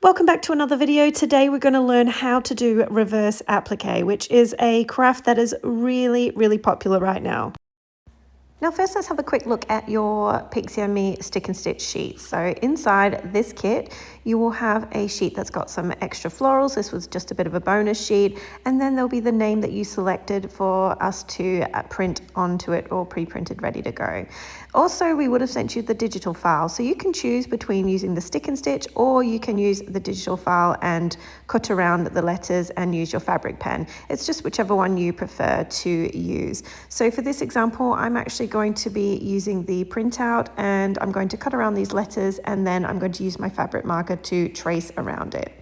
Welcome back to another video. Today we're going to learn how to do reverse applique, which is a craft that is really popular right now. Now first let's have a quick look at your Pixie&Me stick and stitch sheet. So inside this kit you will have a sheet that's got some extra florals. This was just a bit of a bonus sheet, and then there'll be the name that you selected for us to print onto it or pre-printed ready to go. Also, we would have sent you the digital file, so you can choose between using the stick and stitch, or you can use the digital file and cut around the letters and use your fabric pen. It's just whichever one you prefer to use. So for this example, I'm actually going to be using the printout, and I'm going to cut around these letters, and then I'm going to use my fabric marker to trace around it.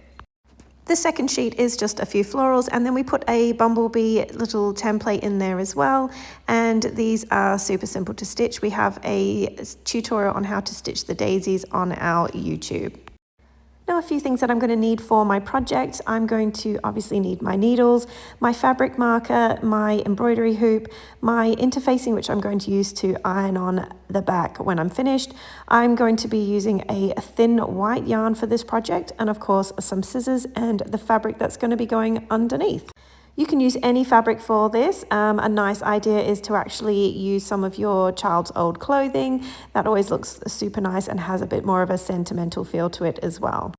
The second sheet is just a few florals, and then we put a bumblebee little template in there as well, and these are super simple to stitch. We have a tutorial on how to stitch the daisies on our YouTube. Now a few things that I'm going to need for my project. I'm going to obviously need my needles, my fabric marker, my embroidery hoop, my interfacing, which I'm going to use to iron on the back when I'm finished. I'm going to be using a thin white yarn for this project, and of course some scissors and the fabric that's going to be going underneath. You can use any fabric for this. A nice idea is to actually use some of your child's old clothing. That always looks super nice and has a bit more of a sentimental feel to it as well.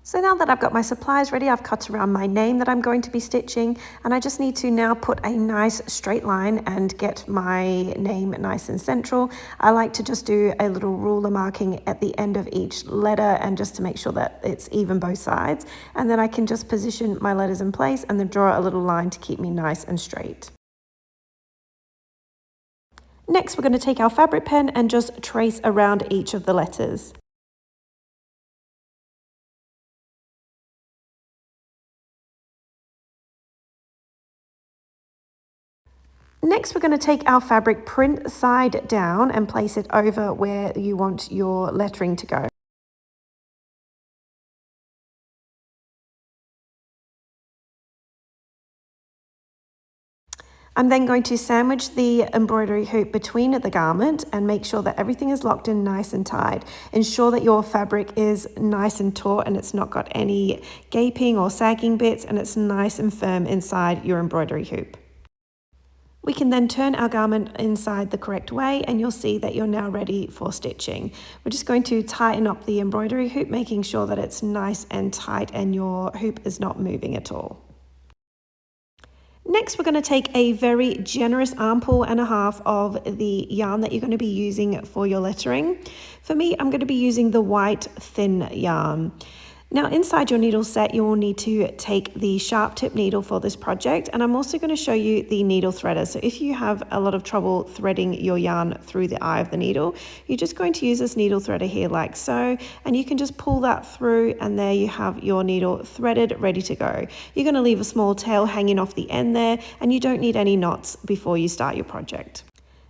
So now that I've got my supplies ready, I've cut around my name that I'm going to be stitching, and I just need to now put a nice straight line and get my name nice and central. I like to just do a little ruler marking at the end of each letter, and just to make sure that it's even both sides, and then I can just position my letters in place and then draw a little line to keep me nice and straight. Next, we're going to take our fabric pen and just trace around each of the letters. Next, we're going to take our fabric print side down and place it over where you want your lettering to go. I'm then going to sandwich the embroidery hoop between the garment and make sure that everything is locked in nice and tight. Ensure that your fabric is nice and taut and it's not got any gaping or sagging bits, and it's nice and firm inside your embroidery hoop. We can then turn our garment inside the correct way, and you'll see that you're now ready for stitching. We're just going to tighten up the embroidery hoop, making sure that it's nice and tight and your hoop is not moving at all. Next, we're going to take a very generous armful and a half of the yarn that you're going to be using for your lettering. For me, I'm going to be using the white thin yarn. Now inside your needle set, you will need to take the sharp tip needle for this project, and I'm also going to show you the needle threader. So if you have a lot of trouble threading your yarn through the eye of the needle, you're just going to use this needle threader here like so, and you can just pull that through, and there you have your needle threaded, ready to go. You're going to leave a small tail hanging off the end there, and you don't need any knots before you start your project.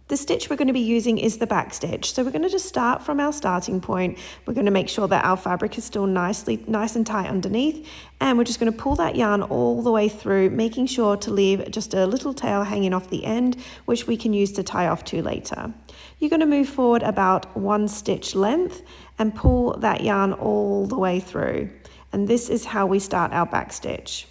The stitch we're going to be using is the back stitch. So we're going to just start from our starting point. We're going to make sure that our fabric is still nice and tight underneath, and we're just going to pull that yarn all the way through, making sure to leave just a little tail hanging off the end, which we can use to tie off to later. You're going to move forward about 1 stitch length and pull that yarn all the way through. And this is how we start our back stitch.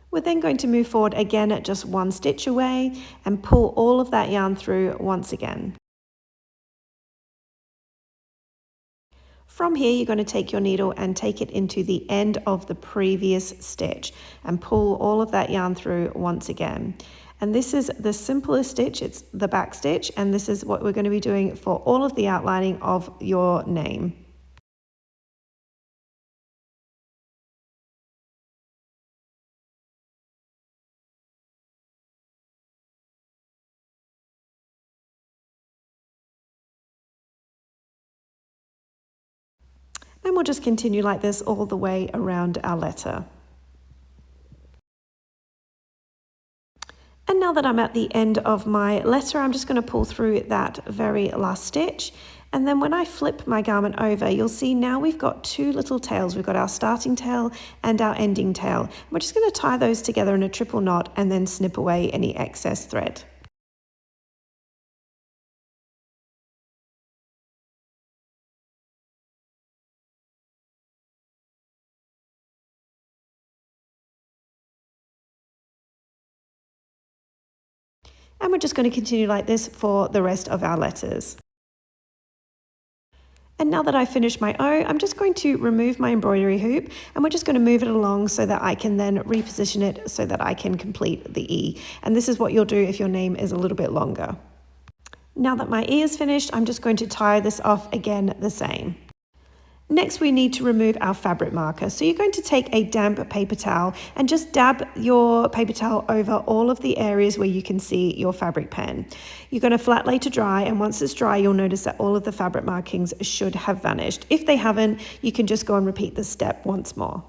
We're then going to move forward again at just 1 stitch away and pull all of that yarn through once again. From here, you're going to take your needle and take it into the end of the previous stitch and pull all of that yarn through once again. And this is the simplest stitch, it's the back stitch, and this is what we're going to be doing for all of the outlining of your name. And we'll just continue like this all the way around our letter. And now that I'm at the end of my letter, I'm just going to pull through that very last stitch. And then when I flip my garment over, you'll see now we've got 2 little tails. We've got our starting tail and our ending tail. We're just going to tie those together in a triple knot and then snip away any excess thread. And we're just going to continue like this for the rest of our letters. And now that I've finished my O, I'm just going to remove my embroidery hoop, and we're just going to move it along so that I can then reposition it so that I can complete the E. And this is what you'll do if your name is a little bit longer. Now that my E is finished, I'm just going to tie this off again the same. Next, we need to remove our fabric marker. So you're going to take a damp paper towel and just dab your paper towel over all of the areas where you can see your fabric pen. You're going to flat lay to dry, and once it's dry, you'll notice that all of the fabric markings should have vanished. If they haven't, you can just go and repeat this step once more.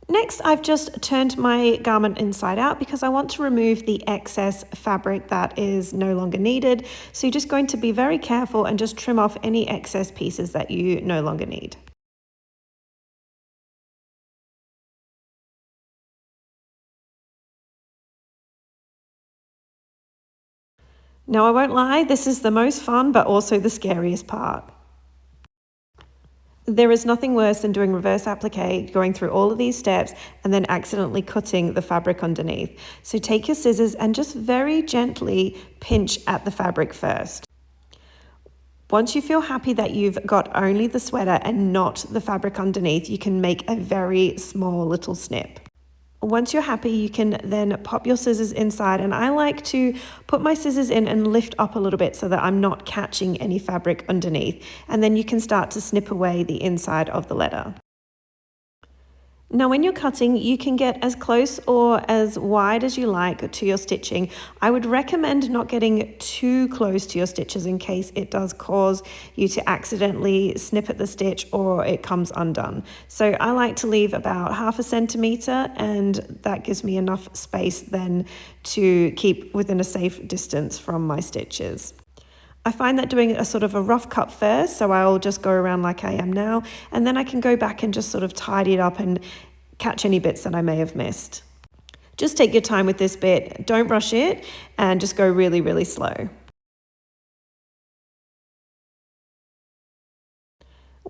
Next, I've just turned my garment inside out because I want to remove the excess fabric that is no longer needed. So you're just going to be very careful and just trim off any excess pieces that you no longer need. Now, I won't lie, this is the most fun, but also the scariest part. There is nothing worse than doing reverse applique, going through all of these steps and then accidentally cutting the fabric underneath. So take your scissors and just very gently pinch at the fabric first. Once you feel happy that you've got only the sweater and not the fabric underneath, you can make a very small little snip. Once you're happy, you can then pop your scissors inside, and I like to put my scissors in and lift up a little bit so that I'm not catching any fabric underneath, and then you can start to snip away the inside of the letter. Now, when you're cutting, you can get as close or as wide as you like to your stitching. I would recommend not getting too close to your stitches in case it does cause you to accidentally snip at the stitch or it comes undone. So I like to leave about 1/2 centimeter, and that gives me enough space then to keep within a safe distance from my stitches. I find that doing a sort of a rough cut first, so I'll just go around like I am now, and then I can go back and just sort of tidy it up and catch any bits that I may have missed. Just take your time with this bit, don't rush it, and just go really, really slow.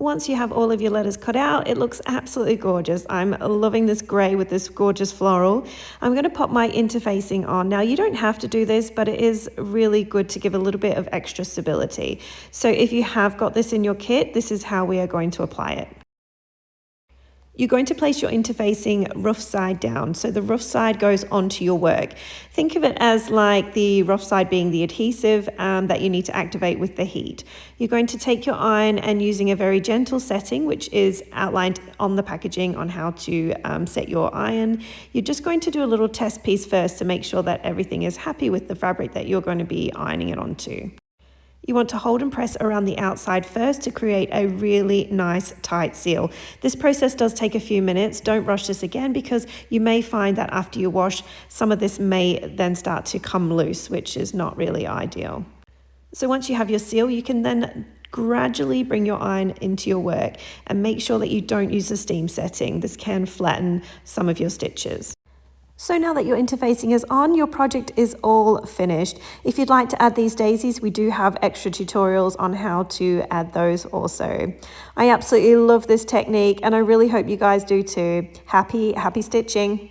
Once you have all of your letters cut out, it looks absolutely gorgeous. I'm loving this grey with this gorgeous floral. I'm going to pop my interfacing on. Now, you don't have to do this, but it is really good to give a little bit of extra stability. So if you have got this in your kit, this is how we are going to apply it. You're going to place your interfacing rough side down, so the rough side goes onto your work. Think of it as like the rough side being the adhesive that you need to activate with the heat. You're going to take your iron, and using a very gentle setting, which is outlined on the packaging on how to set your iron, you're just going to do a little test piece first to make sure that everything is happy with the fabric that you're going to be ironing it onto. You want to hold and press around the outside first to create a really nice tight seal. This process does take a few minutes. Don't rush this again, because you may find that after you wash, some of this may then start to come loose, which is not really ideal. So once you have your seal, you can then gradually bring your iron into your work and make sure that you don't use the steam setting. This can flatten some of your stitches. So now that your interfacing is on, your project is all finished. If you'd like to add these daisies, we do have extra tutorials on how to add those also. I absolutely love this technique, and I really hope you guys do too. Happy stitching.